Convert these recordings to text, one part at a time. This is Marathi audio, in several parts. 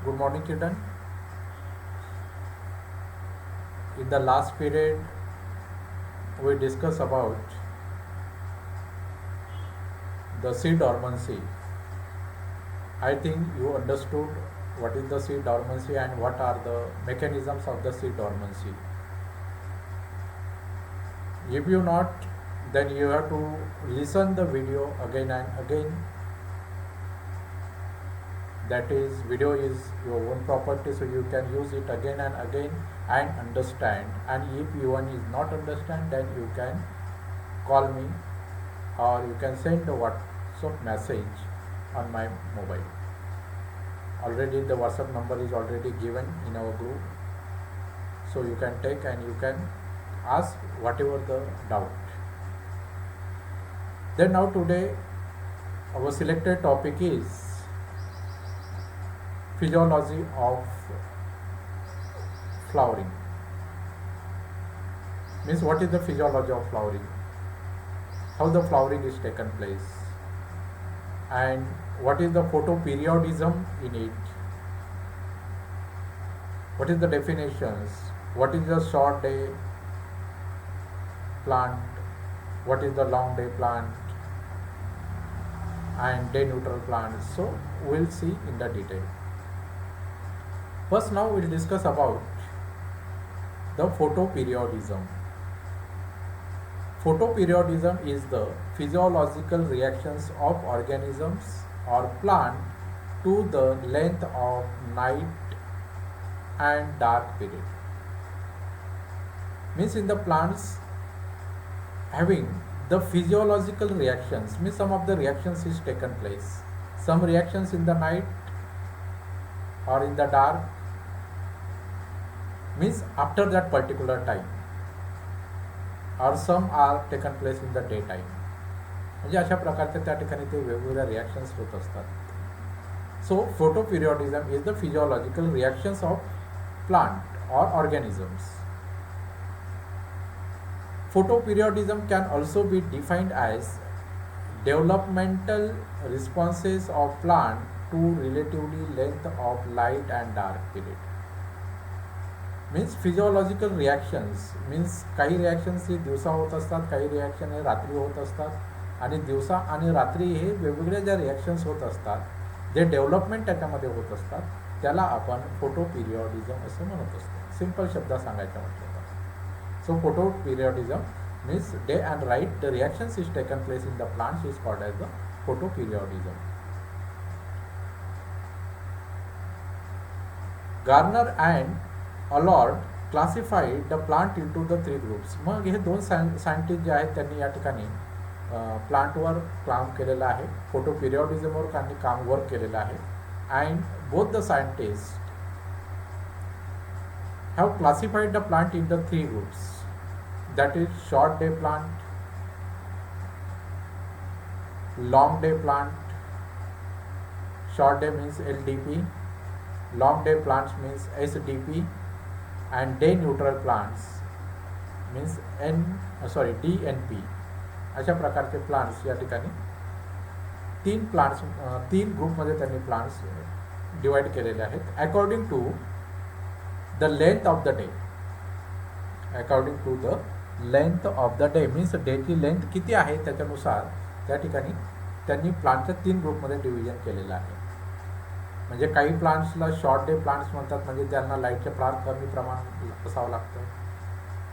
Good morning, children. In the last period, we discussed about the seed dormancy. I think you understood what is the seed dormancy and what are the mechanisms of the seed dormancy. If you not, then you have to listen the video again and again. That is, video is your own property, so you can use it again and again and understand. And if you one is not understand, then you can call me or you can send a WhatsApp message on my mobile. Already the WhatsApp number is already given in our group, so you can take and you can ask whatever the doubt. Then now today our selected topic is physiology of flowering. Means what is the physiology of flowering? How the flowering is taken place? And what is the photoperiodism in it? What is the definitions? What is the short day plant? What is the long day plant? And day neutral plant? So we'll see in the detail. First, now we'll discuss about the photoperiodism. Photoperiodism is the physiological reactions of organisms or plant to the length of night and dark period. Means in the plants having the physiological reactions, means some of the reactions is taken place. Some reactions in the night or in the dark, means after that particular time, or some are taken place in the daytime. म्हणजे अशा प्रकारचे त्या ठिकाणी ते वेगवेगळ्या रिॲक्शन्स होत असतात. So photoperiodism is the physiological reactions of plant और organisms. Photoperiodism can also be defined as developmental responses of plant to relatively length of light and dark period. Means physiological reactions means काही रिॲक्शन्स हे दिवसा होत असतात, काही रिॲक्शन हे रात्री होत असतात. आणि दिवसा आणि रात्री हे वेगवेगळ्या ज्या रिॲक्शन्स होत असतात, जे डेव्हलपमेंट त्याच्यामध्ये होत असतात, त्याला आपण फोटोपिरियडिझम असं म्हणत असतो. सिंपल शब्दात सांगायचं म्हटलं तर. So photoperiodism means day and right the reactions is taken place in the plants is called as the photoperiodism. Garner and Allard classified the plant into the 3 groups. मग हे दोन सायंटिस्ट जे आहेत त्यांनी या ठिकाणी प्लांटवर काम केलेलं आहे, फोटोपिरियडिझमवर त्यांनी काम वर्क केलेलं आहे. And both the scientist have classified the plant in the 3 groups, that is short day plant, long day plant. Short day means LDP, long day plants means SDP, and day neutral plants means DNP. अशा प्रकारचे प्लांट्स या ठिकाणी तीन ग्रुपमध्ये त्यांनी प्लांट्स डिवाइड केलेले आहेत according to the length of the day. According to the length of the day means डेची लेंथ किती आहे त्याच्यानुसार त्या ठिकाणी त्यांनी प्लांटच्या 3 ग्रुपमध्ये डिव्हिजन केलेलं आहे. म्हणजे काही प्लांट्सला शॉर्ट डे प्लांट्स म्हणतात, म्हणजे त्यांना लाईटचे फार कमी प्रमाण असावं लागतं.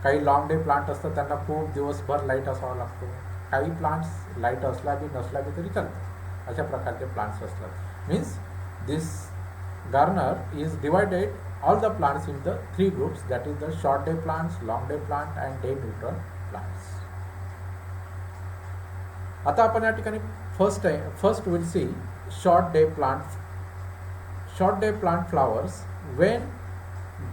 काही लॉंग डे प्लांट असतात त्यांना खूप दिवसभर लाईट असावं लागतो. काही प्लांट्स लाईट असला बी नसला बी तरी चालतं. अशा प्रकारचे प्लांट्स असतात. Means this Garner is divided all the plants in the 3 groups, that is the short day plants, long day plant and day neutral plants. आता आपण या ठिकाणी first will see short day plant. Short day plant flowers when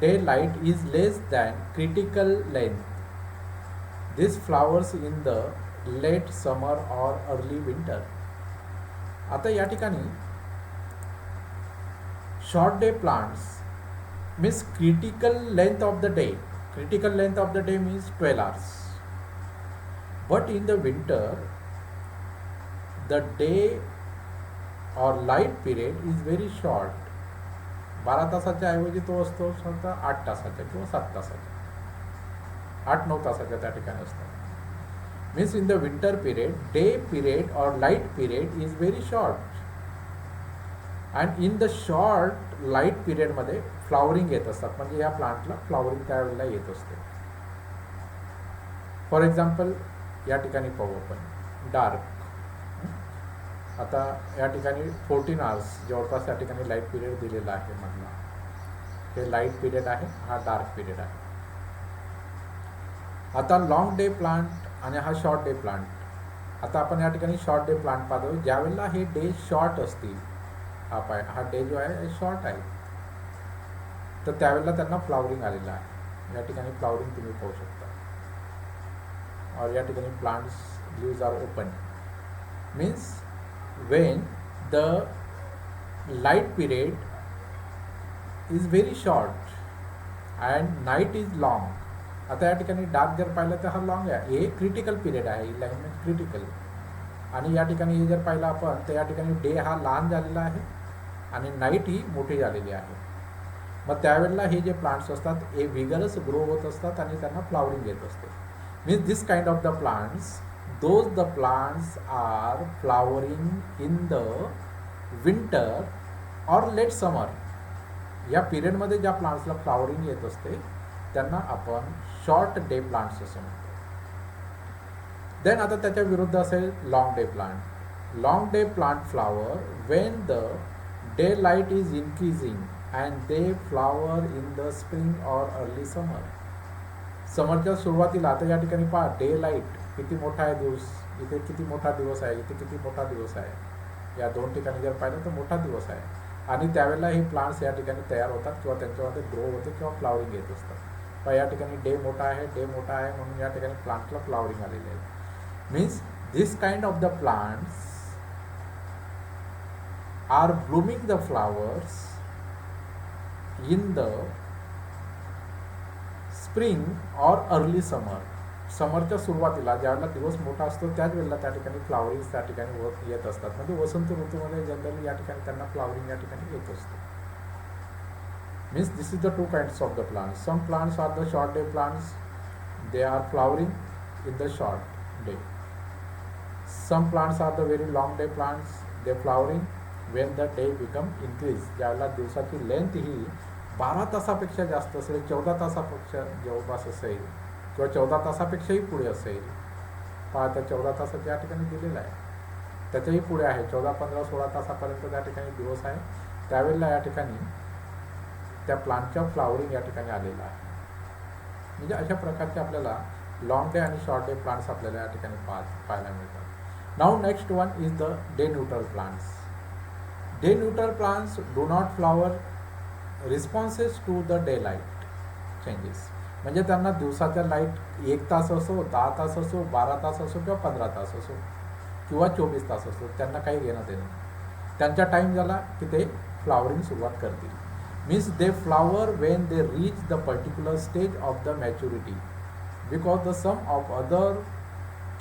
daylight is less than critical length. This flowers in the late summer or early winter. आता या ठिकाणी short day plants means critical length of the day. Critical length of the day means 12 hours. But in the winter, the day or light period is very short. 12 तासाच्या ऐवजी तो असतो समजा 8 तासाच्या किंवा 7 तासाच्या, 8-9 तासाच्या त्या ठिकाणी असतात. Means in the winter period day period or light period is very short, and in the short light पिरियडमध्ये फ्लॉवरिंग येत असतात, म्हणजे या प्लांटला फ्लॉवरिंग त्यावेळेला येत असते. फॉर एक्झाम्पल या ठिकाणी पाहू आपण डार्क. आता या ठिकाणी 14 आवर्स जवळपास या ठिकाणी लाईट पिरियड दिलेला आहे मधला. हे लाईट पिरियड आहे, हा डार्क पिरियड आहे. आता लॉंग डे प्लांट आणि हा शॉर्ट डे प्लांट. आता आपण या ठिकाणी शॉर्ट डे प्लांट पाहतो, ज्यावेळेला हे डे शॉर्ट असतील, हा डे जो आहे हे शॉर्ट आहे, तर त्यावेळेला त्यांना फ्लॉवरिंग आलेलं आहे. या ठिकाणी फ्लॉवरिंग तुम्ही पाहू शकता. और या ठिकाणी plants leaves are open. Means when the light period is very short and night is long. आता या ठिकाणी डार्क जर पाहिलं तर हा लॉंग आहे, हे क्रिटिकल पिरियड आहे, इलाइनमेंट क्रिटिकल. आणि या ठिकाणी हे जर पाहिलं आपण तर या ठिकाणी डे हा लहान झालेला आहे आणि नाईट ही मोठी झालेली आहे. मग त्यावेळेला हे जे प्लांट्स असतात हे विगरस ग्रो होत असतात आणि त्यांना फ्लॉवरिंग येत असते. Means this kind of the plants, those the plants are flowering in the winter or late summer. या पिरियडमध्ये ज्या प्लांट्सला फ्लॉवरिंग येत असते त्यांना आपण शॉर्ट डे प्लांट्स असं म्हणतो. देन आता त्याच्या विरुद्ध असेल long day plant. Long day plant flower when the day light is increasing and they flower in the spring or early summer. समरच्या सुरुवातीला आता या ठिकाणी पहा डे लाईट किती मोठा आहे दिवस, इथे किती मोठा दिवस आहे, इथे किती मोठा दिवस आहे. या दोन ठिकाणी जर पाहिलं तर मोठा दिवस आहे. आणि त्यावेळेला हे प्लांट्स या ठिकाणी तयार होतात किंवा त्यांच्यामध्ये ग्रो होते किंवा फ्लॉवरिंग येत असतात. पण या ठिकाणी डे मोठा आहे म्हणून या ठिकाणी प्लांटला फ्लॉवरिंग आलेली आहे. Means this kind of the plants are blooming the flowers in the spring or early summer. समरच्या सुरुवातीला ज्यावेळेला दिवस मोठा असतो त्याच वेळेला त्या ठिकाणी फ्लॉवरिंग त्या ठिकाणी येत असतात. म्हणजे वसंत ऋतूमध्ये जनरली या ठिकाणी त्यांना फ्लॉवरिंग या ठिकाणी येत असते. Means this is the two kinds of the plants. Some plants are the short day plants, they are flowering in the short day. Some plants are the very long day plants, they flowering when the day become increase. ज्यावेळेला दिवसाची लेंथ ही 12 तासापेक्षा जास्त असेल, 14 तासापेक्षा जवळपास असेल किंवा 14 तासापेक्षाही पुढे असेल. पहा त्या 14 तासाच्या या ठिकाणी दिलेलं आहे, त्याच्याही पुढे आहे, 14, 15, 16 तासापर्यंत त्या ठिकाणी दिवस आहे. त्यावेळेला या ठिकाणी त्या प्लांटच्या फ्लॉवरिंग या ठिकाणी आलेलं आहे. म्हणजे अशा प्रकारचे आपल्याला लॉंग डे आणि शॉर्ट डे प्लांट्स आपल्याला या ठिकाणी पाहायला मिळतात. Now next one is the day neutral plants. Day neutral plants do not flower responses to the day light changes. म्हणजे त्यांना दिवसाच्या लाईट 1 तास असो, 10 तास असो, 12 तास असो किंवा 15 तास असो किंवा 24 तास असो, त्यांना काही घेणं देणं. त्यांचा टाईम झाला की ते फ्लॉवरिंग सुरुवात करतील. Means they flower when they reach the particular stage of the maturity because the some of other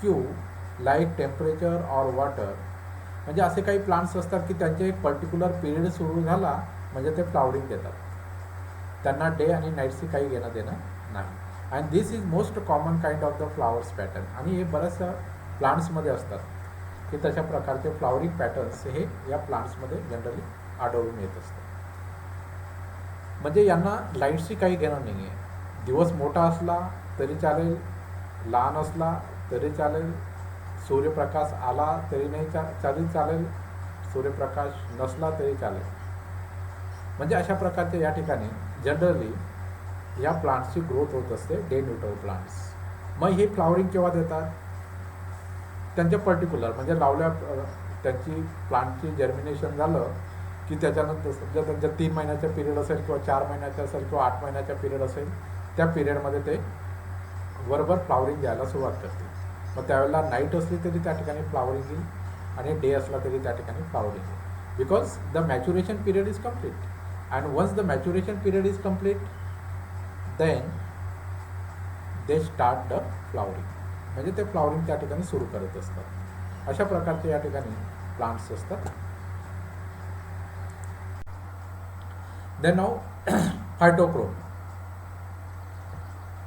cue like temperature or water. म्हणजे असे काही प्लांट्स असतात की त्यांचे एक पर्टिक्युलर पिरियड सुरू झाला म्हणजे ते फ्लॉवरिंग देतात. त्यांना डे आणि नाईटशी काही घेणं देणं नाही. And this is most common kind of the flowers pattern. आणि हे बऱ्याचशा प्लांट्समध्ये असतात की तशा प्रकारचे फ्लॉवरिंग पॅटर्न्स हे या प्लांट्समध्ये जनरली आढळून येत असतात. म्हणजे यांना लाईटशी काही घेणं नाही आहे. दिवस मोठा असला तरी चालेल, लहान असला तरी चालेल, सूर्यप्रकाश आला तरी नाही चालेल, सूर्यप्रकाश नसला तरी चालेल. म्हणजे अशा प्रकारचे या ठिकाणी जनरली या प्लांट्सची ग्रोथ होत असते, डे न्यूट्रल प्लांट्स. मग हे फ्लॉवरिंग केव्हा देतात? त्यांच्या पर्टिक्युलर म्हणजे लावल्या त्यांची प्लांटची जर्मिनेशन झालं की त्याच्यानंतर समजा त्यांच्या 3 महिन्याचा पिरियड असेल किंवा 4 महिन्याचा असेल किंवा 8 महिन्याचा पिरियड असेल, त्या पिरियडमध्ये ते बरोबर फ्लॉवरिंग द्यायला सुरुवात करते. मग त्यावेळेला नाईट असली तरी त्या ठिकाणी फ्लॉवरिंग येईल आणि डे असला तरी त्या ठिकाणी फ्लॉवरिंग येईल. Because the maturation period is complete. And once the maturation period is complete, then they start the flowering. म्हणजे ते फ्लॉवरिंग त्या ठिकाणी सुरू करत असतात. अशा प्रकारचे या ठिकाणी प्लांट्स असतात. Then now phytochrome.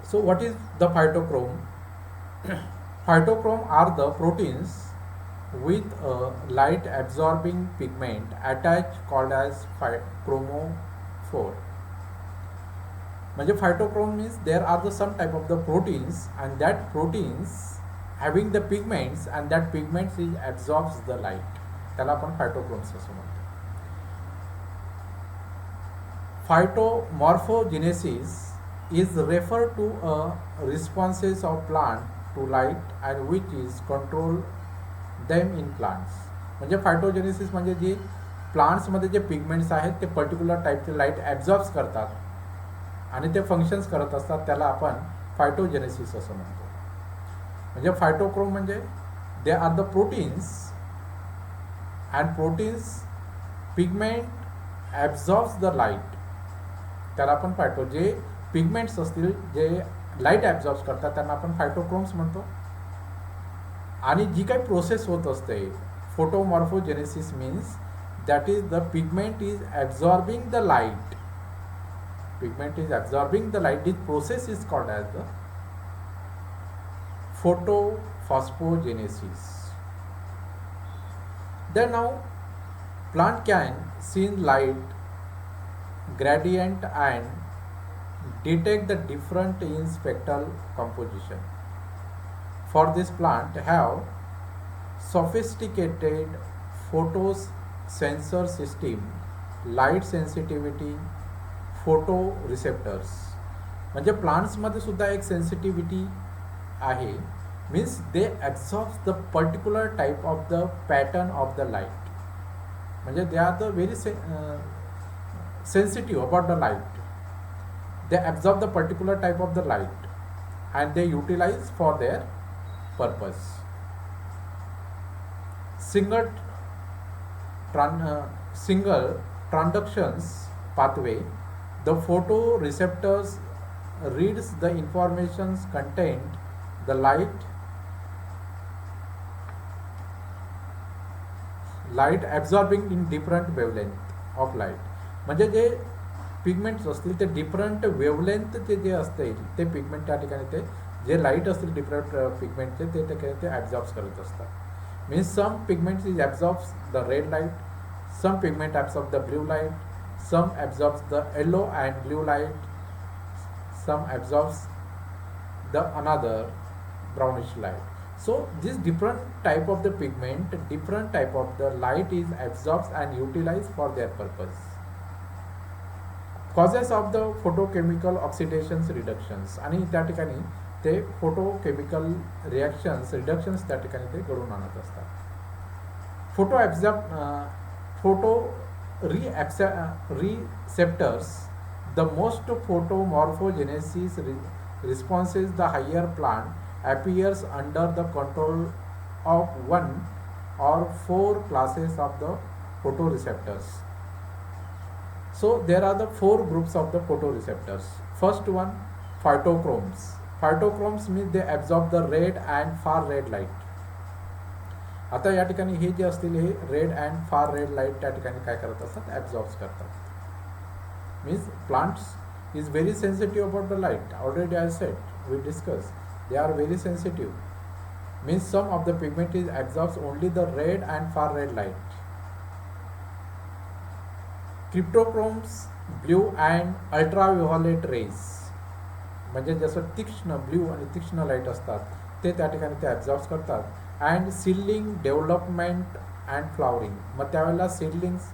So what is the phytochrome? Phytochrome are the proteins with a light absorbing pigment attached called as chromophore. म्हणजे phytochrome means there are the some type of the proteins, and that proteins having the pigments, and that pigments is absorbs the light. त्याला आपण phytochromes असं म्हणतो. Phytomorphogenesis is referred to a responses of plant to light and which is control them in plants. म्हणजे फायटोजेनेसिस म्हणजे जे प्लांट्समध्ये जे पिगमेंट्स आहेत ते पर्टिक्युलर टाईपचे लाईट ॲब्झॉर्ब्स करतात आणि ते फंक्शन्स करत असतात, त्याला आपण फायटोजेनेसिस असं म्हणतो. म्हणजे फायटोक्रोम म्हणजे they are the proteins, and proteins pigment absorbs the light, त्याला आपण फायटो, जे पिगमेंट्स असतील जे लाईट ॲब्झॉर्ब्स करतात त्यांना आपण फायटोक्रोम्स म्हणतो. आणि जी काही प्रोसेस होत असते photomorphogenesis means that is the pigment is absorbing the light, pigment is absorbing the light, this process is called as the photophosphogenesis. Then now plant can see light gradient and detect the different in spectral composition. For this plant have sophisticated photosensor system, light sensitivity, photoreceptors. म्हणजे प्लांट्समध्ये सुद्धा एक सेन्सिटिव्हिटी आहे, means they absorbs the particular type of the pattern of the light. म्हणजे they are the very sensitive about the light. They absorb the particular type of the light and they utilize for their purpose. Single transductions pathway, the photoreceptors reads the informations contained the light absorbing in different wavelength of light. म्हणजे जे पिगमेंट्स असतील ते डिफरंट वेवलेंथचे जे असतील ते पिगमेंट त्या ठिकाणी ते जे लाईट असतील डिफरंट पिगमेंटचे ते ते ॲब्झॉर्ब्स करत असतात. Means some pigments is absorbs the red light, some pigment absorb the blue light, some absorbs the yellow and blue light, some absorbs the another brownish light. So this different type of the pigment, different type of the light is absorbed and utilized for their purpose. Causes of the photochemical oxidations reductions, आणि त्या ठिकाणी ते फोटोकेमिकल रिॲक्शन्स रिडक्शन्स त्या ठिकाणी ते घडून आणत असतात. Photo receptors, the most photomorphogenesis responses, the higher plant appears under the control of one or four classes of the photoreceptors. So there are the four groups of the photoreceptors. First one, phytochromes. Phytochromes means they absorb the red and far red light. आता या ठिकाणी हे जे असतील हे red and far red light त्या ठिकाणी काय करत असतात, ॲब्झॉर्ब्स करतात. Means plants is very sensitive about the light. Already I said, we discussed, they are very sensitive. Means some of the pigment is absorbs only the red and far red light. Cryptochromes, blue and ultraviolet rays, म्हणजे जसं तीक्ष्ण ब्ल्यू आणि तीक्ष्ण लाईट असतात ते त्या ठिकाणी ते ॲब्झॉर्ब्स करतात. And seedling development and flowering, मग त्यावेळेला सीडलिंग्स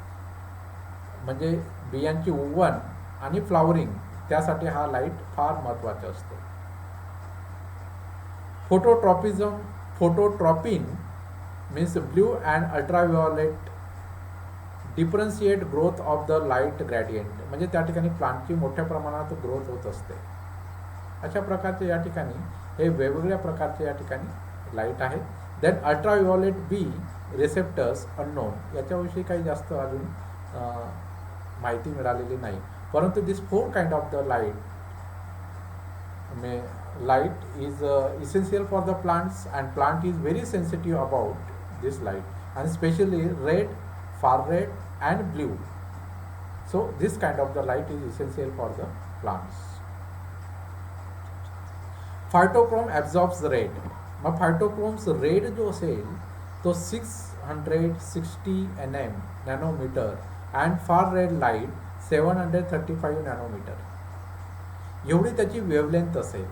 म्हणजे बियांची उगवण आणि फ्लॉवरिंग त्यासाठी हा लाईट फार महत्त्वाचा असतो. Phototropin means blue and ultraviolet differentiate growth of the light gradient, म्हणजे त्या ठिकाणी प्लांटची मोठ्या प्रमाणात ग्रोथ होत असते. अशा प्रकारचे या ठिकाणी हे वेगवेगळ्या प्रकारचे या ठिकाणी लाईट आहेत. Then ultraviolet B receptors unknown, याच्याविषयी काही जास्त अजून माहिती मिळालेली नाही. परंतु this four kind of the light is essential for the plants, and plant is very sensitive about this light, and especially red, far red and blue. So this kind of the light is essential for the plants. Phytochrome absorbs red. मग फायटोक्रोम्स रेड जो असेल तो 660 nm nanometer and far red light 735 nanometer एवढी त्याची वेवलेंथ असेल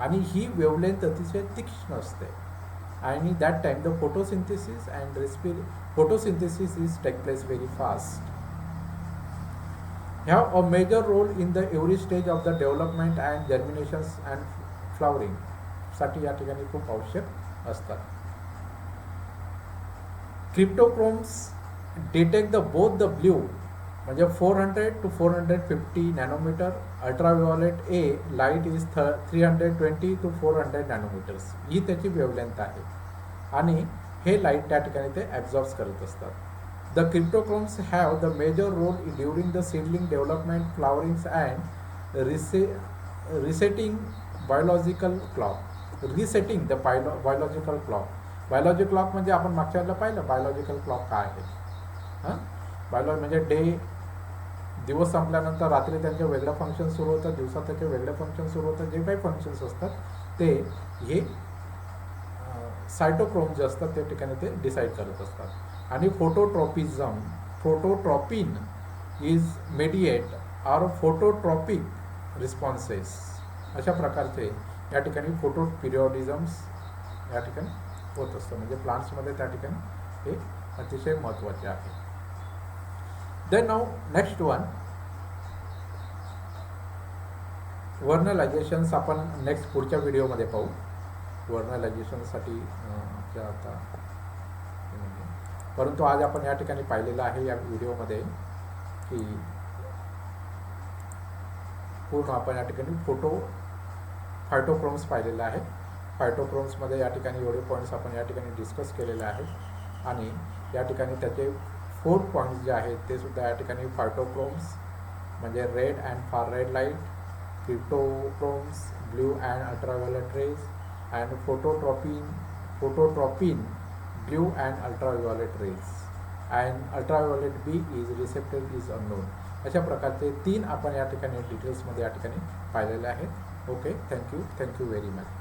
आणि ही वेवलेंथ अतिशय तीक्ष्ण असते आणि that time the photosynthesis and photosynthesis is take place very fast. have a major role in the every stage of the development and germinations and flowering साठी या ठिकाणी खूप आवश्यक असतात. Cryptochromes detect the both the blue म्हणजे 400 to 450 nanometer, ultraviolet A light is 320 to 400 nanometers ही त्याची वेवलेंथ आहे आणि हे लाईट त्या ठिकाणी ते ॲब्झॉर्ब करत असतात. The cryptochromes have the major role during the seedling development, flowerings and resetting biological clock. Resetting the biological clock. Biological clock म्हणजे आपण मागच्या वेळेला पाहिलं biological clock काय आहे. बायोलॉजी म्हणजे डे दिवस संपल्यानंतर रात्री त्यांचे वेगळं फंक्शन सुरू होतं, दिवसात त्याचे वेगळे फंक्शन सुरू होतं. जे काही फंक्शन्स असतात ते हे सायटोक्रोम जे असतात त्या ठिकाणी ते डिसाईड करत असतात. आणि phototropin is mediate are phototropic responses अशा प्रकारचे या ठिकाणी फोटो पिरियडिझम्स या ठिकाणी होत असतं. म्हणजे प्लांट्समध्ये त्या ठिकाणी हे अतिशय महत्त्वाचे आहे. देन नाऊ नेक्स्ट वन वर्नलायझेशन्स आपण नेक्स्ट पुढच्या व्हिडिओमध्ये पाहू. वर्नलायझेशनसाठी आपल्या आता परंतु आज आपण या ठिकाणी पाहिलेलं आहे या व्हिडिओमध्ये की पूर्ण आपण या ठिकाणी फायटोक्रोम्स पाहिलेलं आहे. फायटोक्रोम्समध्ये या ठिकाणी एवढे पॉईंट्स आपण या ठिकाणी डिस्कस केलेले आहेत आणि या ठिकाणी त्याचे 4 पॉईंट्स जे आहेत ते सुद्धा या ठिकाणी फायटोक्रोम्स म्हणजे red and far red light, cryptochromes blue and ultraviolet rays and phototropin blue and ultraviolet rays and ultraviolet B is receptor is unknown. अशा प्रकारचे 3 आपण या ठिकाणी डिटेल्समध्ये या ठिकाणी पाहिलेले आहेत. Okay, thank you very much.